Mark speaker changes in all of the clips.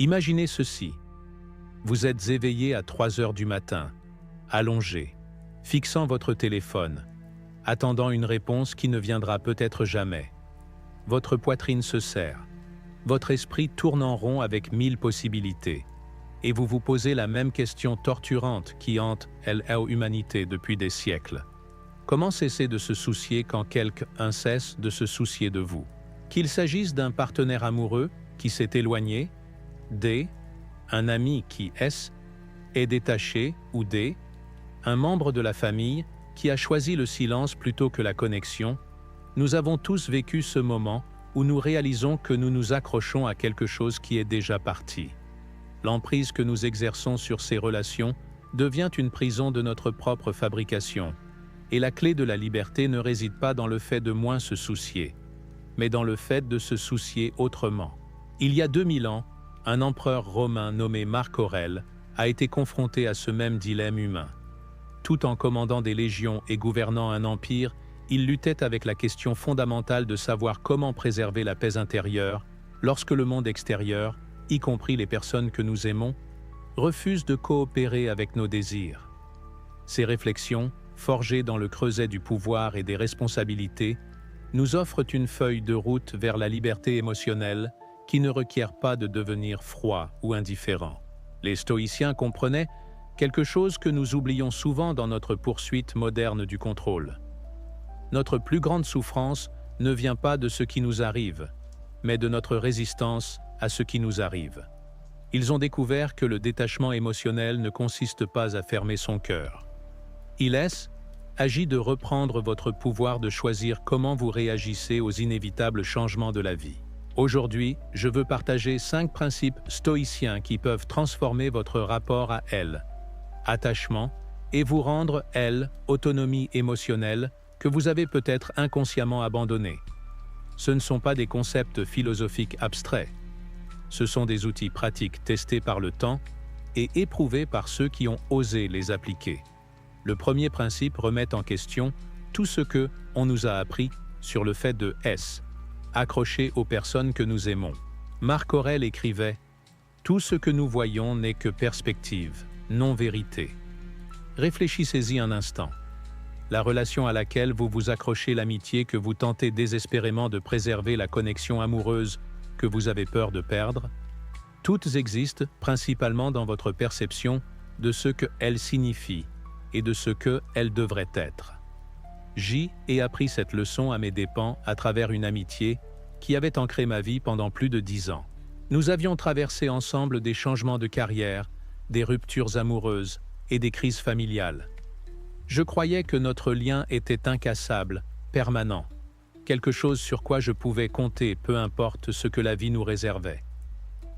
Speaker 1: Imaginez ceci. Vous êtes éveillé à 3 heures du matin, allongé, fixant votre téléphone, attendant une réponse qui ne viendra peut-être jamais. Votre poitrine se serre, votre esprit tourne en rond avec 1000 possibilités, et vous vous posez la même question torturante qui hante l'humanité depuis des siècles. Comment cesser de se soucier quand quelqu'un cesse de se soucier de vous? Qu'il s'agisse d'un partenaire amoureux qui s'est éloigné, D, un ami qui est détaché ou D, un membre de la famille qui a choisi le silence plutôt que la connexion, nous avons tous vécu ce moment où nous réalisons que nous nous accrochons à quelque chose qui est déjà parti. L'emprise que nous exerçons sur ces relations devient une prison de notre propre fabrication, et la clé de la liberté ne réside pas dans le fait de moins se soucier, mais dans le fait de se soucier autrement. Il y a 2000 ans, un empereur romain nommé Marc Aurèle a été confronté à ce même dilemme humain. Tout en commandant des légions et gouvernant un empire, il luttait avec la question fondamentale de savoir comment préserver la paix intérieure lorsque le monde extérieur, y compris les personnes que nous aimons, refuse de coopérer avec nos désirs. Ces réflexions, forgées dans le creuset du pouvoir et des responsabilités, nous offrent une feuille de route vers la liberté émotionnelle qui ne requiert pas de devenir froid ou indifférent. Les stoïciens comprenaient quelque chose que nous oublions souvent dans notre poursuite moderne du contrôle. Notre plus grande souffrance ne vient pas de ce qui nous arrive, mais de notre résistance à ce qui nous arrive. Ils ont découvert que le détachement émotionnel ne consiste pas à fermer son cœur. Il agit de reprendre votre pouvoir de choisir comment vous réagissez aux inévitables changements de la vie. Aujourd'hui, je veux partager 5 principes stoïciens qui peuvent transformer votre rapport à attachement, et vous rendre autonomie émotionnelle que vous avez peut-être inconsciemment abandonnée. Ce ne sont pas des concepts philosophiques abstraits. Ce sont des outils pratiques testés par le temps et éprouvés par ceux qui ont osé les appliquer. Le premier principe remet en question tout ce que on nous a appris sur le fait de accrocher aux personnes que nous aimons. Marc Aurèle écrivait « Tout ce que nous voyons n'est que perspective, non vérité ». Réfléchissez-y un instant. La relation à laquelle vous vous accrochez, l'amitié que vous tentez désespérément de préserver, la connexion amoureuse que vous avez peur de perdre, toutes existent principalement dans votre perception de ce qu'elles signifient et de ce qu'elles devraient être. J'ai appris cette leçon à mes dépens à travers une amitié qui avait ancré ma vie pendant plus de 10 ans. Nous avions traversé ensemble des changements de carrière, des ruptures amoureuses et des crises familiales. Je croyais que notre lien était incassable, permanent, quelque chose sur quoi je pouvais compter, peu importe ce que la vie nous réservait.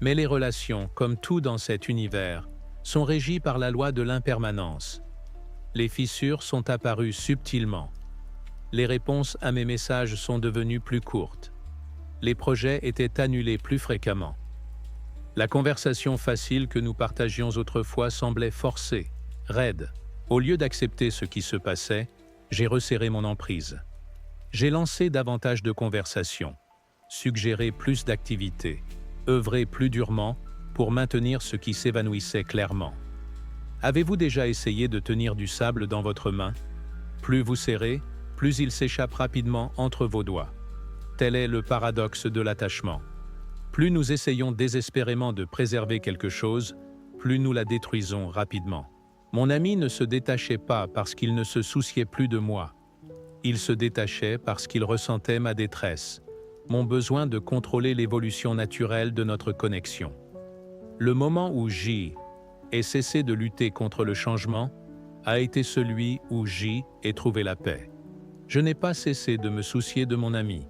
Speaker 1: Mais les relations, comme tout dans cet univers, sont régies par la loi de l'impermanence. Les fissures sont apparues subtilement. Les réponses à mes messages sont devenues plus courtes. Les projets étaient annulés plus fréquemment. La conversation facile que nous partagions autrefois semblait forcée, raide. Au lieu d'accepter ce qui se passait, j'ai resserré mon emprise. J'ai lancé davantage de conversations, suggéré plus d'activités, œuvré plus durement pour maintenir ce qui s'évanouissait clairement. Avez-vous déjà essayé de tenir du sable dans votre main? Plus vous serrez, plus il s'échappe rapidement entre vos doigts. Tel est le paradoxe de l'attachement. Plus nous essayons désespérément de préserver quelque chose, plus nous la détruisons rapidement. Mon ami ne se détachait pas parce qu'il ne se souciait plus de moi. Il se détachait parce qu'il ressentait ma détresse, mon besoin de contrôler l'évolution naturelle de notre connexion. Le moment où j'ai cessé de lutter contre le changement a été celui où j'ai trouvé la paix. Je n'ai pas cessé de me soucier de mon ami.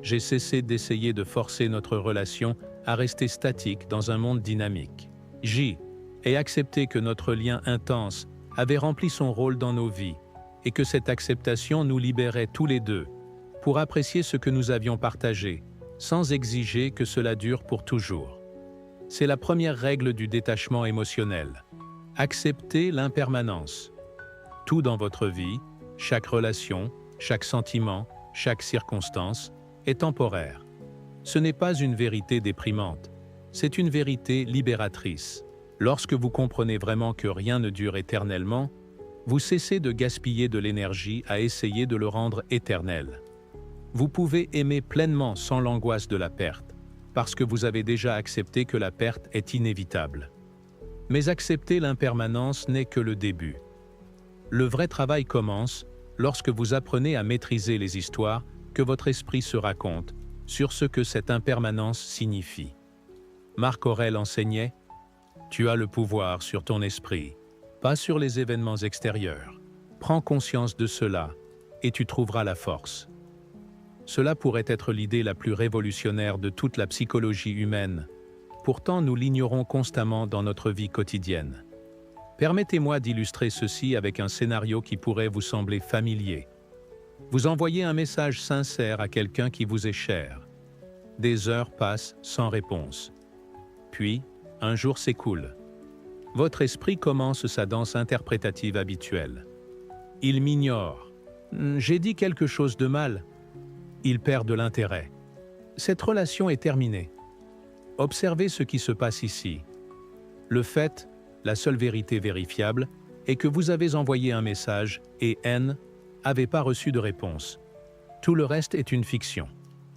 Speaker 1: J'ai cessé d'essayer de forcer notre relation à rester statique dans un monde dynamique. J'ai accepté que notre lien intense avait rempli son rôle dans nos vies et que cette acceptation nous libérait tous les deux pour apprécier ce que nous avions partagé, sans exiger que cela dure pour toujours. C'est la première règle du détachement émotionnel. Acceptez l'impermanence. Tout dans votre vie, chaque relation, chaque sentiment, chaque circonstance, est temporaire. Ce n'est pas une vérité déprimante, C'est une vérité libératrice. Lorsque vous comprenez vraiment que rien ne dure éternellement, vous cessez de gaspiller de l'énergie à essayer de le rendre éternel. Vous pouvez aimer pleinement sans l'angoisse de la perte, parce que vous avez déjà accepté que la perte est inévitable. Mais accepter l'impermanence n'est que le début. Le vrai travail commence lorsque vous apprenez à maîtriser les histoires que votre esprit se raconte sur ce que cette impermanence signifie. Marc Aurèle enseignait « Tu as le pouvoir sur ton esprit, pas sur les événements extérieurs. Prends conscience de cela et tu trouveras la force. » Cela pourrait être l'idée la plus révolutionnaire de toute la psychologie humaine. Pourtant, nous l'ignorons constamment dans notre vie quotidienne. Permettez-moi d'illustrer ceci avec un scénario qui pourrait vous sembler familier. Vous envoyez un message sincère à quelqu'un qui vous est cher. Des heures passent sans réponse. Puis, un jour s'écoule. Votre esprit commence sa danse interprétative habituelle. Il m'ignore. J'ai dit quelque chose de mal. Il perd de l'intérêt. Cette relation est terminée. Observez ce qui se passe ici. Le fait, la seule vérité vérifiable, est que vous avez envoyé un message et N n'avait pas reçu de réponse. Tout le reste est une fiction.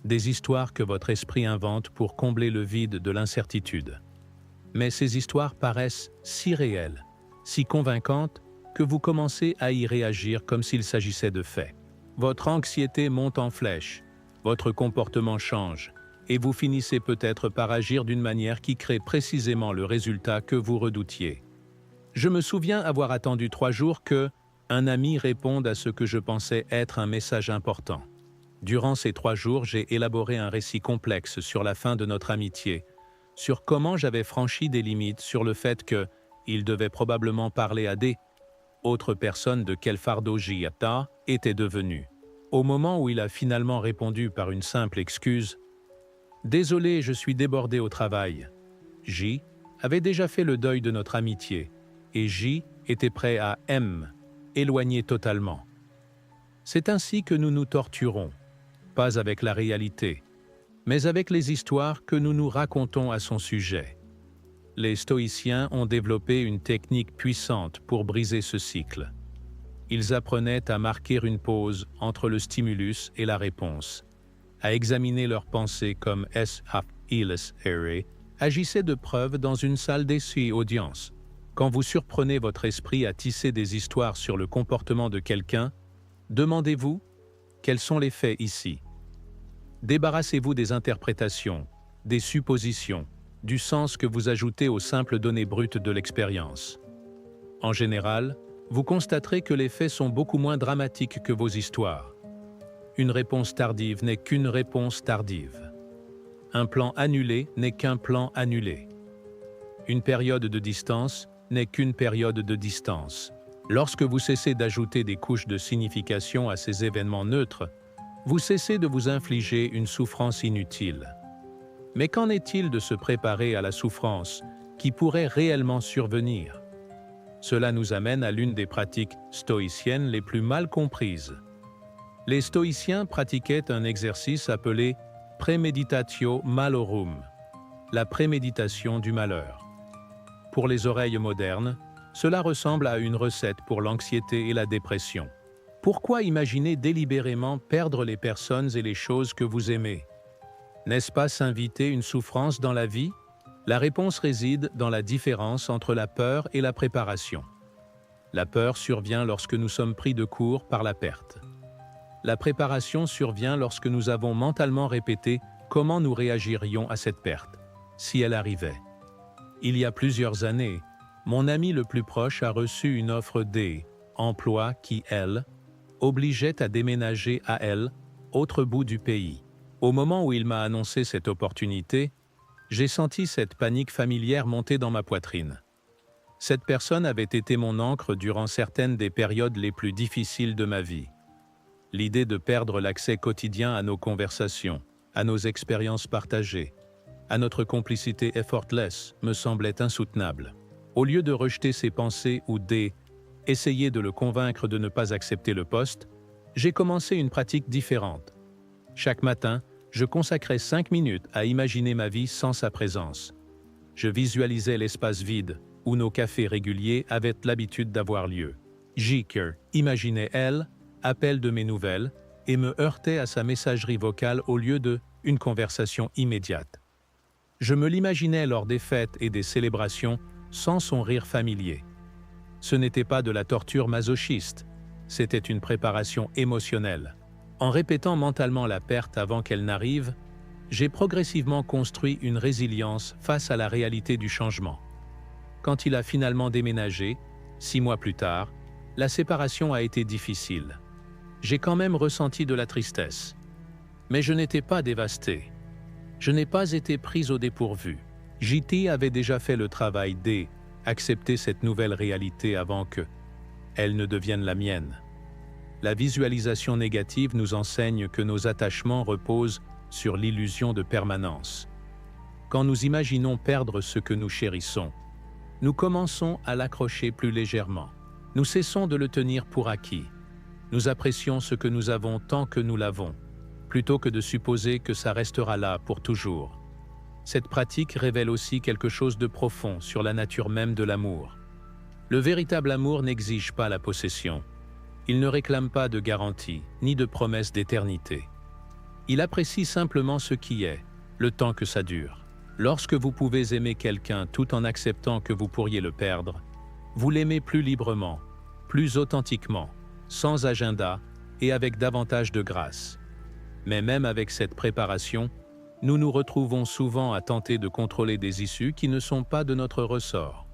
Speaker 1: Des histoires que votre esprit invente pour combler le vide de l'incertitude. Mais ces histoires paraissent si réelles, si convaincantes, que vous commencez à y réagir comme s'il s'agissait de faits. Votre anxiété monte en flèche, votre comportement change, et vous finissez peut-être par agir d'une manière qui crée précisément le résultat que vous redoutiez. Je me souviens avoir attendu 3 jours que un ami réponde à ce que je pensais être un message important. Durant ces 3 jours, j'ai élaboré un récit complexe sur la fin de notre amitié, sur comment j'avais franchi des limites, sur le fait qu'il devait probablement parler à des autres personnes de quel fardeau J.A. était devenu. Au moment où il a finalement répondu par une simple excuse, « Désolé, je suis débordé au travail », J avait déjà fait le deuil de notre amitié, et J était prêt à éloigner totalement. C'est ainsi que nous nous torturons, pas avec la réalité, mais avec les histoires que nous nous racontons à son sujet. Les stoïciens ont développé une technique puissante pour briser ce cycle. Ils apprenaient à marquer une pause entre le stimulus et la réponse, à examiner leurs pensées comme agissaient de preuve dans une salle d'audience. Quand vous surprenez votre esprit à tisser des histoires sur le comportement de quelqu'un, demandez-vous quels sont les faits ici. Débarrassez-vous des interprétations, des suppositions, du sens que vous ajoutez aux simples données brutes de l'expérience. En général, vous constaterez que les faits sont beaucoup moins dramatiques que vos histoires. Une réponse tardive n'est qu'une réponse tardive. Un plan annulé n'est qu'un plan annulé. Une période de distance n'est qu'une période de distance. Lorsque vous cessez d'ajouter des couches de signification à ces événements neutres, vous cessez de vous infliger une souffrance inutile. Mais qu'en est-il de se préparer à la souffrance qui pourrait réellement survenir? Cela nous amène à l'une des pratiques stoïciennes les plus mal comprises. Les stoïciens pratiquaient un exercice appelé premeditatio malorum, la préméditation du malheur. Pour les oreilles modernes, cela ressemble à une recette pour l'anxiété et la dépression. Pourquoi imaginer délibérément perdre les personnes et les choses que vous aimez? N'est-ce pas s'inviter une souffrance dans la vie? La réponse réside dans la différence entre la peur et la préparation. La peur survient lorsque nous sommes pris de court par la perte. La préparation survient lorsque nous avons mentalement répété comment nous réagirions à cette perte, si elle arrivait. Il y a plusieurs années, mon ami le plus proche a reçu une offre d'emploi qui, elle, obligeait à déménager à elle, autre bout du pays. Au moment où il m'a annoncé cette opportunité, j'ai senti cette panique familière monter dans ma poitrine. Cette personne avait été mon ancre durant certaines des périodes les plus difficiles de ma vie. L'idée de perdre l'accès quotidien à nos conversations, à nos expériences partagées, à notre complicité effortless me semblait insoutenable. Au lieu de rejeter ses pensées ou essayer de le convaincre de ne pas accepter le poste, j'ai commencé une pratique différente. Chaque matin, je consacrais 5 minutes à imaginer ma vie sans sa présence. Je visualisais l'espace vide, où nos cafés réguliers avaient l'habitude d'avoir lieu. J. imaginait elle, appel de mes nouvelles, et me heurtait à sa messagerie vocale au lieu de une conversation immédiate. Je me l'imaginais lors des fêtes et des célébrations, sans son rire familier. Ce n'était pas de la torture masochiste, c'était une préparation émotionnelle. En répétant mentalement la perte avant qu'elle n'arrive, j'ai progressivement construit une résilience face à la réalité du changement. Quand il a finalement déménagé, 6 mois plus tard, la séparation a été difficile. J'ai quand même ressenti de la tristesse. Mais je n'étais pas dévasté. Je n'ai pas été pris au dépourvu. JT avait déjà fait le travail d'accepter cette nouvelle réalité avant que elle ne devienne la mienne. La visualisation négative nous enseigne que nos attachements reposent sur l'illusion de permanence. Quand nous imaginons perdre ce que nous chérissons, nous commençons à l'accrocher plus légèrement. Nous cessons de le tenir pour acquis. Nous apprécions ce que nous avons tant que nous l'avons, plutôt que de supposer que ça restera là pour toujours. Cette pratique révèle aussi quelque chose de profond sur la nature même de l'amour. Le véritable amour n'exige pas la possession. Il ne réclame pas de garantie, ni de promesse d'éternité. Il apprécie simplement ce qui est, le temps que ça dure. Lorsque vous pouvez aimer quelqu'un tout en acceptant que vous pourriez le perdre, vous l'aimez plus librement, plus authentiquement, sans agenda et avec davantage de grâce. Mais même avec cette préparation, nous nous retrouvons souvent à tenter de contrôler des issues qui ne sont pas de notre ressort.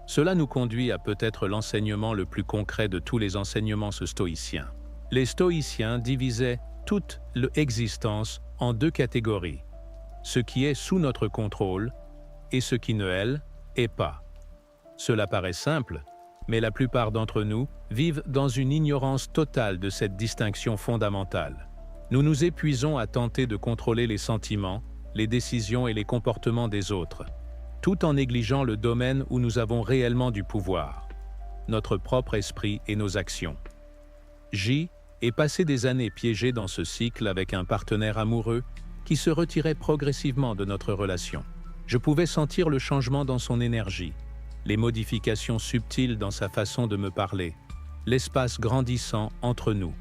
Speaker 1: Cela nous conduit à peut-être l'enseignement le plus concret de tous les enseignements stoïciens. Les stoïciens divisaient toute l'existence en 2 catégories, ce qui est sous notre contrôle et ce qui ne l'est pas. Cela paraît simple, mais la plupart d'entre nous vivent dans une ignorance totale de cette distinction fondamentale. Nous nous épuisons à tenter de contrôler les sentiments, les décisions et les comportements des autres, tout en négligeant le domaine où nous avons réellement du pouvoir, notre propre esprit et nos actions. J est passé des années piégé dans ce cycle avec un partenaire amoureux qui se retirait progressivement de notre relation. Je pouvais sentir le changement dans son énergie, les modifications subtiles dans sa façon de me parler, l'espace grandissant entre nous.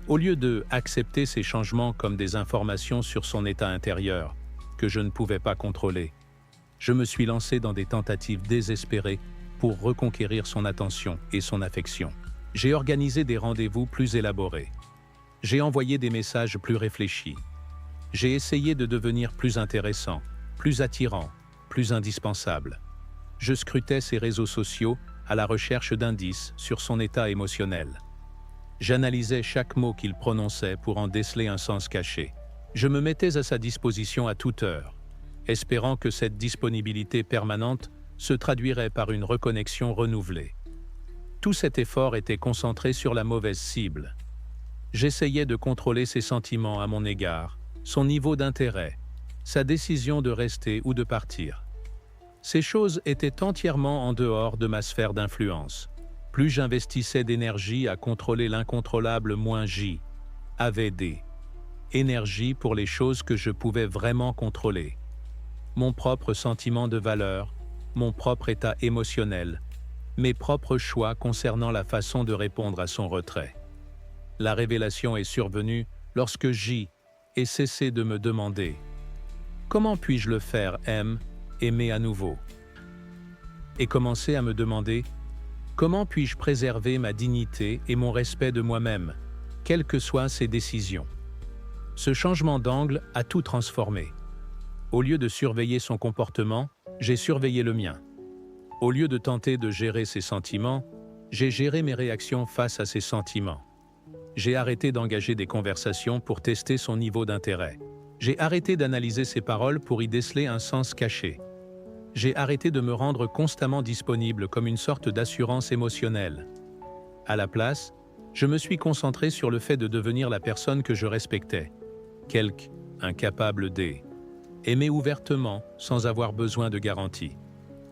Speaker 1: Au lieu de accepter ces changements comme des informations sur son état intérieur, que je ne pouvais pas contrôler, je me suis lancé dans des tentatives désespérées pour reconquérir son attention et son affection. J'ai organisé des rendez-vous plus élaborés. J'ai envoyé des messages plus réfléchis. J'ai essayé de devenir plus intéressant, plus attirant, plus indispensable. Je scrutais ses réseaux sociaux à la recherche d'indices sur son état émotionnel. J'analysais chaque mot qu'il prononçait pour en déceler un sens caché. Je me mettais à sa disposition à toute heure, espérant que cette disponibilité permanente se traduirait par une reconnexion renouvelée. Tout cet effort était concentré sur la mauvaise cible. J'essayais de contrôler ses sentiments à mon égard, son niveau d'intérêt, sa décision de rester ou de partir. Ces choses étaient entièrement en dehors de ma sphère d'influence. Plus j'investissais d'énergie à contrôler l'incontrôlable, moins J avait énergie pour les choses que je pouvais vraiment contrôler. Mon propre sentiment de valeur, mon propre état émotionnel, mes propres choix concernant la façon de répondre à son retrait. La révélation est survenue lorsque J ait cessé de me demander « Comment puis-je le faire, aimer à nouveau ?» et commencé à me demander « Comment puis-je préserver ma dignité et mon respect de moi-même, quelles que soient ses décisions ?» Ce changement d'angle a tout transformé. Au lieu de surveiller son comportement, j'ai surveillé le mien. Au lieu de tenter de gérer ses sentiments, j'ai géré mes réactions face à ses sentiments. J'ai arrêté d'engager des conversations pour tester son niveau d'intérêt. J'ai arrêté d'analyser ses paroles pour y déceler un sens caché. J'ai arrêté de me rendre constamment disponible comme une sorte d'assurance émotionnelle. À la place, je me suis concentré sur le fait de devenir la personne que je respectais, incapable d'aimer ouvertement sans avoir besoin de garantie.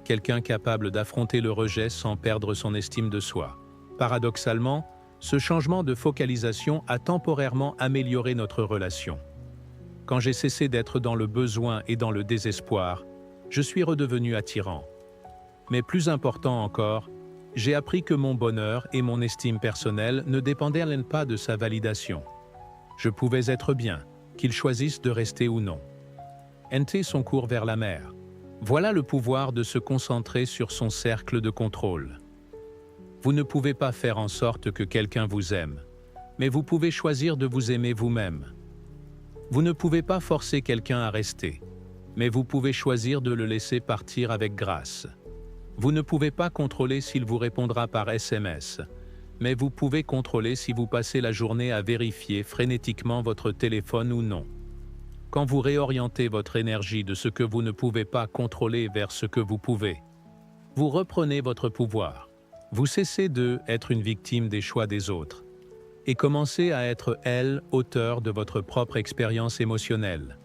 Speaker 1: Quelqu'un capable d'affronter le rejet sans perdre son estime de soi. Paradoxalement, ce changement de focalisation a temporairement amélioré notre relation. Quand j'ai cessé d'être dans le besoin et dans le désespoir, je suis redevenu attirant. Mais plus important encore, j'ai appris que mon bonheur et mon estime personnelle ne dépendaient pas de sa validation. Je pouvais être bien, qu'il choisisse de rester ou non. Ente son cours vers la mer. Voilà le pouvoir de se concentrer sur son cercle de contrôle. Vous ne pouvez pas faire en sorte que quelqu'un vous aime, mais vous pouvez choisir de vous aimer vous-même. Vous ne pouvez pas forcer quelqu'un à rester, mais vous pouvez choisir de le laisser partir avec grâce. Vous ne pouvez pas contrôler s'il vous répondra par SMS, mais vous pouvez contrôler si vous passez la journée à vérifier frénétiquement votre téléphone ou non. Quand vous réorientez votre énergie de ce que vous ne pouvez pas contrôler vers ce que vous pouvez, vous reprenez votre pouvoir. Vous cessez de être une victime des choix des autres et commencez à être, auteur de votre propre expérience émotionnelle.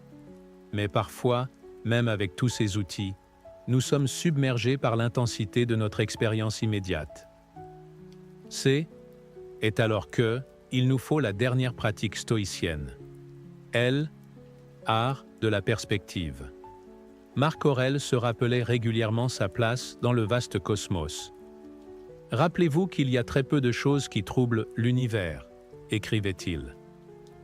Speaker 1: Mais parfois, même avec tous ces outils, nous sommes submergés par l'intensité de notre expérience immédiate. C'est alors que il nous faut la dernière pratique stoïcienne. Art de la perspective. Marc Aurèle se rappelait régulièrement sa place dans le vaste cosmos. Rappelez-vous qu'il y a très peu de choses qui troublent l'univers, écrivait-il.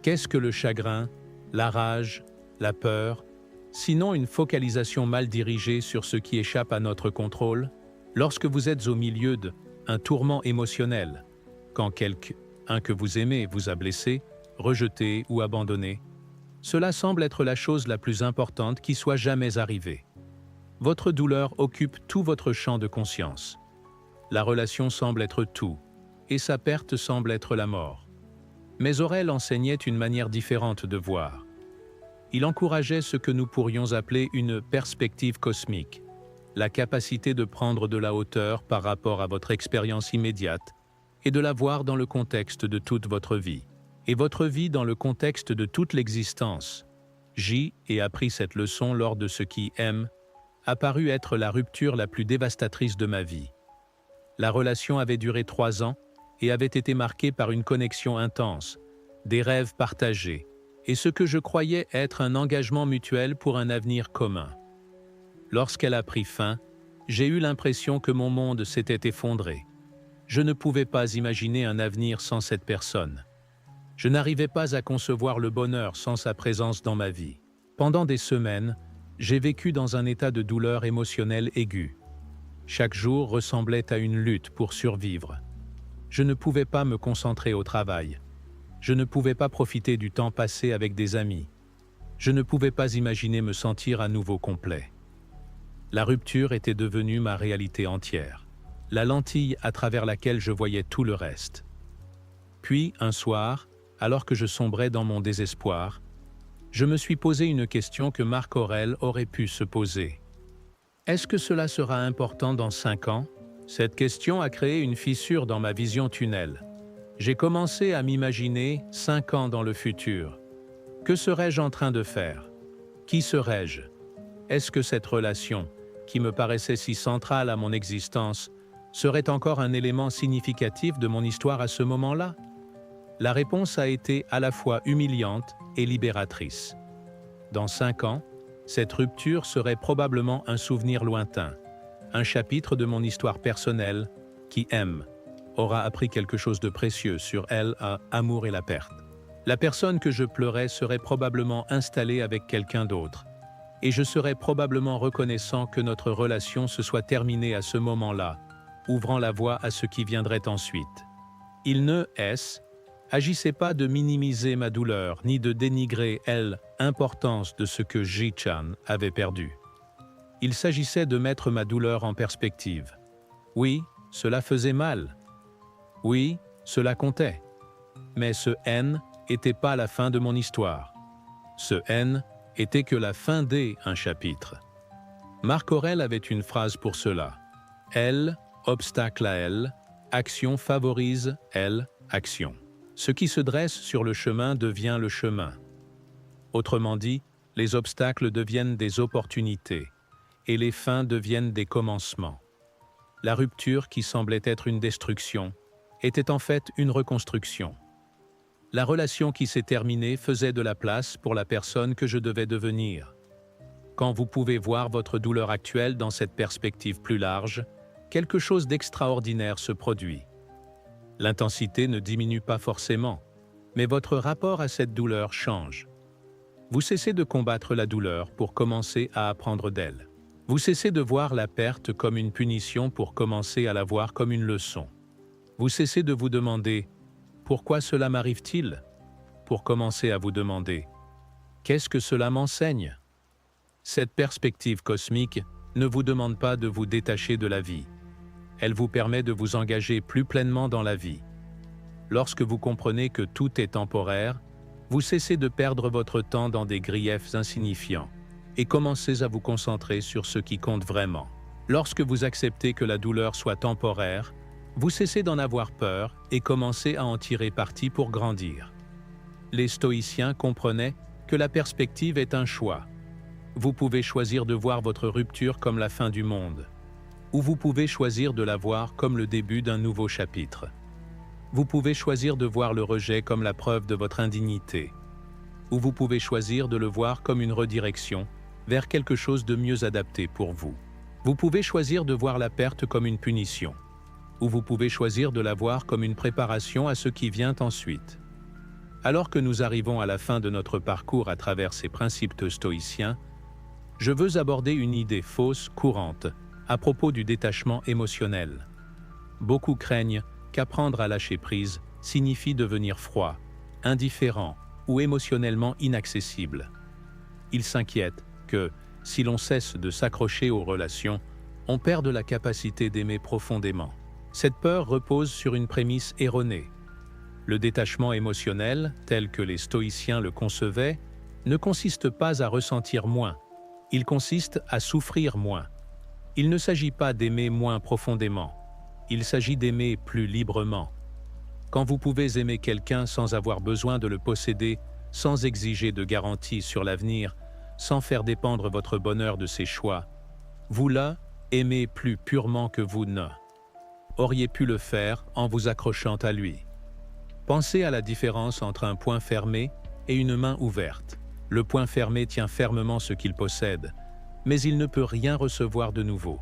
Speaker 1: Qu'est-ce que le chagrin, la rage, la peur, sinon une focalisation mal dirigée sur ce qui échappe à notre contrôle, lorsque vous êtes au milieu d'un tourment émotionnel, quand quelqu'un que vous aimez vous a blessé, rejeté ou abandonné. Cela semble être la chose la plus importante qui soit jamais arrivée. Votre douleur occupe tout votre champ de conscience. La relation semble être tout, et sa perte semble être la mort. Mais Aurèle enseignait une manière différente de voir. Il encourageait ce que nous pourrions appeler une perspective cosmique, la capacité de prendre de la hauteur par rapport à votre expérience immédiate et de la voir dans le contexte de toute votre vie. Et votre vie dans le contexte de toute l'existence. J'ai appris cette leçon lors de ce qui a paru être la rupture la plus dévastatrice de ma vie. La relation avait duré 3 ans et avait été marquée par une connexion intense, des rêves partagés, et ce que je croyais être un engagement mutuel pour un avenir commun. Lorsqu'elle a pris fin, j'ai eu l'impression que mon monde s'était effondré. Je ne pouvais pas imaginer un avenir sans cette personne. Je n'arrivais pas à concevoir le bonheur sans sa présence dans ma vie. Pendant des semaines, j'ai vécu dans un état de douleur émotionnelle aiguë. Chaque jour ressemblait à une lutte pour survivre. Je ne pouvais pas me concentrer au travail. Je ne pouvais pas profiter du temps passé avec des amis. Je ne pouvais pas imaginer me sentir à nouveau complet. La rupture était devenue ma réalité entière, la lentille à travers laquelle je voyais tout le reste. Puis, un soir, alors que je sombrais dans mon désespoir, je me suis posé une question que Marc Aurèle aurait pu se poser. Est-ce que cela sera important dans 5 ans? Cette question a créé une fissure dans ma vision tunnel. J'ai commencé à m'imaginer 5 ans dans le futur. Que serais-je en train de faire? Qui serais-je? Est-ce que cette relation, qui me paraissait si centrale à mon existence, serait encore un élément significatif de mon histoire à ce moment-là? La réponse a été à la fois humiliante et libératrice. Dans 5 ans, cette rupture serait probablement un souvenir lointain, un chapitre de mon histoire personnelle qui aura appris quelque chose de précieux sur l'amour et la perte. La personne que je pleurais serait probablement installée avec quelqu'un d'autre, et je serais probablement reconnaissant que notre relation se soit terminée à ce moment-là, ouvrant la voie à ce qui viendrait ensuite. Il ne agissait pas de minimiser ma douleur, ni de dénigrer l'importance de ce que Ji-chan avait perdu. Il s'agissait de mettre ma douleur en perspective. Oui, cela faisait mal. Oui, cela comptait. Mais ce n'était pas la fin de mon histoire. Ce était que la fin d'un chapitre. Marc Aurèle avait une phrase pour cela. Obstacle à action favorise action. Ce qui se dresse sur le chemin devient le chemin. Autrement dit, les obstacles deviennent des opportunités et les fins deviennent des commencements. La rupture qui semblait être une destruction était en fait une reconstruction. La relation qui s'est terminée faisait de la place pour la personne que je devais devenir. Quand vous pouvez voir votre douleur actuelle dans cette perspective plus large, quelque chose d'extraordinaire se produit. L'intensité ne diminue pas forcément, mais votre rapport à cette douleur change. Vous cessez de combattre la douleur pour commencer à apprendre d'elle. Vous cessez de voir la perte comme une punition pour commencer à la voir comme une leçon. Vous cessez de vous demander « Pourquoi cela m'arrive-t-il » pour commencer à vous demander « Qu'est-ce que cela m'enseigne » Cette perspective cosmique ne vous demande pas de vous détacher de la vie. Elle vous permet de vous engager plus pleinement dans la vie. Lorsque vous comprenez que tout est temporaire, vous cessez de perdre votre temps dans des griefs insignifiants et commencez à vous concentrer sur ce qui compte vraiment. Lorsque vous acceptez que la douleur soit temporaire, vous cessez d'en avoir peur et commencez à en tirer parti pour grandir. Les stoïciens comprenaient que la perspective est un choix. Vous pouvez choisir de voir votre rupture comme la fin du monde, ou vous pouvez choisir de la voir comme le début d'un nouveau chapitre. Vous pouvez choisir de voir le rejet comme la preuve de votre indignité, ou vous pouvez choisir de le voir comme une redirection vers quelque chose de mieux adapté pour vous. Vous pouvez choisir de voir la perte comme une punition, ou vous pouvez choisir de la voir comme une préparation à ce qui vient ensuite. Alors que nous arrivons à la fin de notre parcours à travers ces principes stoïciens, je veux aborder une idée fausse courante à propos du détachement émotionnel. Beaucoup craignent qu'apprendre à lâcher prise signifie devenir froid, indifférent ou émotionnellement inaccessible. Ils s'inquiètent que, si l'on cesse de s'accrocher aux relations, on perde la capacité d'aimer profondément. Cette peur repose sur une prémisse erronée. Le détachement émotionnel, tel que les stoïciens le concevaient, ne consiste pas à ressentir moins, il consiste à souffrir moins. Il ne s'agit pas d'aimer moins profondément, il s'agit d'aimer plus librement. Quand vous pouvez aimer quelqu'un sans avoir besoin de le posséder, sans exiger de garantie sur l'avenir, sans faire dépendre votre bonheur de ses choix, vous là, aimez plus purement que vous auriez pu le faire en vous accrochant à lui. Pensez à la différence entre un poing fermé et une main ouverte. Le poing fermé tient fermement ce qu'il possède, mais il ne peut rien recevoir de nouveau.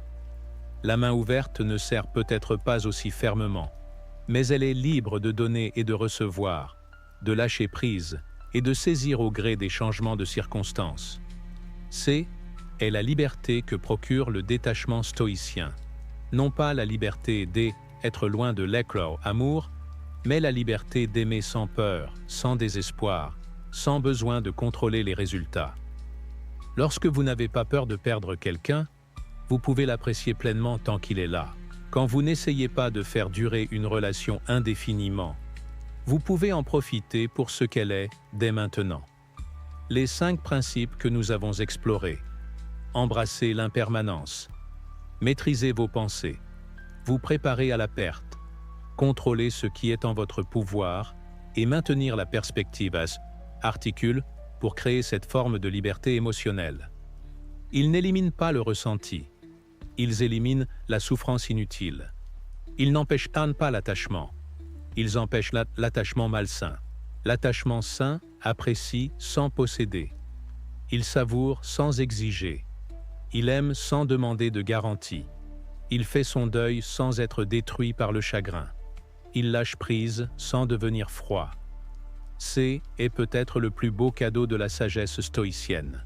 Speaker 1: La main ouverte ne serre peut-être pas aussi fermement, mais elle est libre de donner et de recevoir, de lâcher prise et de saisir au gré des changements de circonstances. C'est la liberté que procure le détachement stoïcien. Non pas la liberté d'être loin de l'amour, mais la liberté d'aimer sans peur, sans désespoir, sans besoin de contrôler les résultats. Lorsque vous n'avez pas peur de perdre quelqu'un, vous pouvez l'apprécier pleinement tant qu'il est là. Quand vous n'essayez pas de faire durer une relation indéfiniment, vous pouvez en profiter pour ce qu'elle est dès maintenant. Les 5 principes que nous avons explorés. Embrassez l'impermanence. Maîtrisez vos pensées. Vous préparez à la perte. Contrôlez ce qui est en votre pouvoir et maintenir la perspective articule pour créer cette forme de liberté émotionnelle. Ils n'éliminent pas le ressenti. Ils éliminent la souffrance inutile. Ils n'empêchent pas l'attachement. Ils empêchent l'attachement malsain. L'attachement sain apprécie sans posséder. Il savoure sans exiger. Il aime sans demander de garantie. Il fait son deuil sans être détruit par le chagrin. Il lâche prise sans devenir froid. C'est peut-être le plus beau cadeau de la sagesse stoïcienne.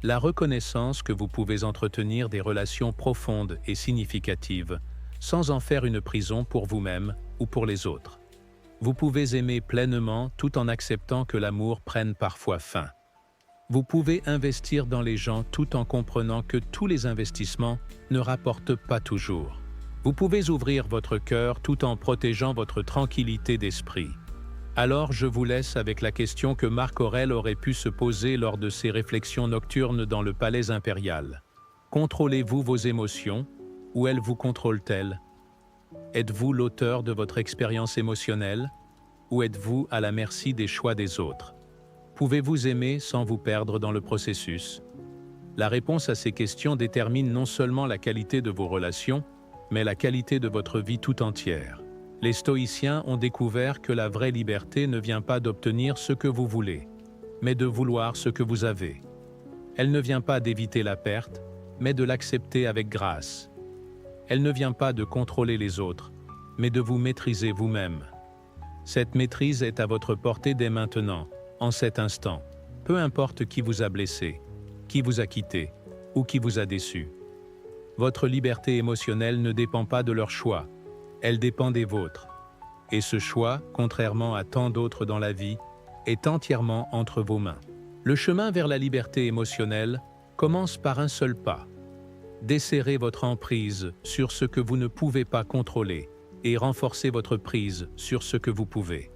Speaker 1: La reconnaissance que vous pouvez entretenir des relations profondes et significatives, sans en faire une prison pour vous-même ou pour les autres. Vous pouvez aimer pleinement tout en acceptant que l'amour prenne parfois fin. Vous pouvez investir dans les gens tout en comprenant que tous les investissements ne rapportent pas toujours. Vous pouvez ouvrir votre cœur tout en protégeant votre tranquillité d'esprit. Alors je vous laisse avec la question que Marc Aurèle aurait pu se poser lors de ses réflexions nocturnes dans le palais impérial. Contrôlez-vous vos émotions ou elles vous contrôlent-elles? Êtes-vous l'auteur de votre expérience émotionnelle ou êtes-vous à la merci des choix des autres? Pouvez-vous aimer sans vous perdre dans le processus? La réponse à ces questions détermine non seulement la qualité de vos relations, mais la qualité de votre vie tout entière. Les stoïciens ont découvert que la vraie liberté ne vient pas d'obtenir ce que vous voulez, mais de vouloir ce que vous avez. Elle ne vient pas d'éviter la perte, mais de l'accepter avec grâce. Elle ne vient pas de contrôler les autres, mais de vous maîtriser vous-même. Cette maîtrise est à votre portée dès maintenant, en cet instant, peu importe qui vous a blessé, qui vous a quitté ou qui vous a déçu. Votre liberté émotionnelle ne dépend pas de leur choix, elle dépend des vôtres. Et ce choix, contrairement à tant d'autres dans la vie, est entièrement entre vos mains. Le chemin vers la liberté émotionnelle commence par un seul pas. Desserrez votre emprise sur ce que vous ne pouvez pas contrôler et renforcez votre prise sur ce que vous pouvez.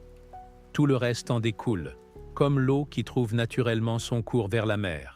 Speaker 1: Tout le reste en découle, comme l'eau qui trouve naturellement son cours vers la mer.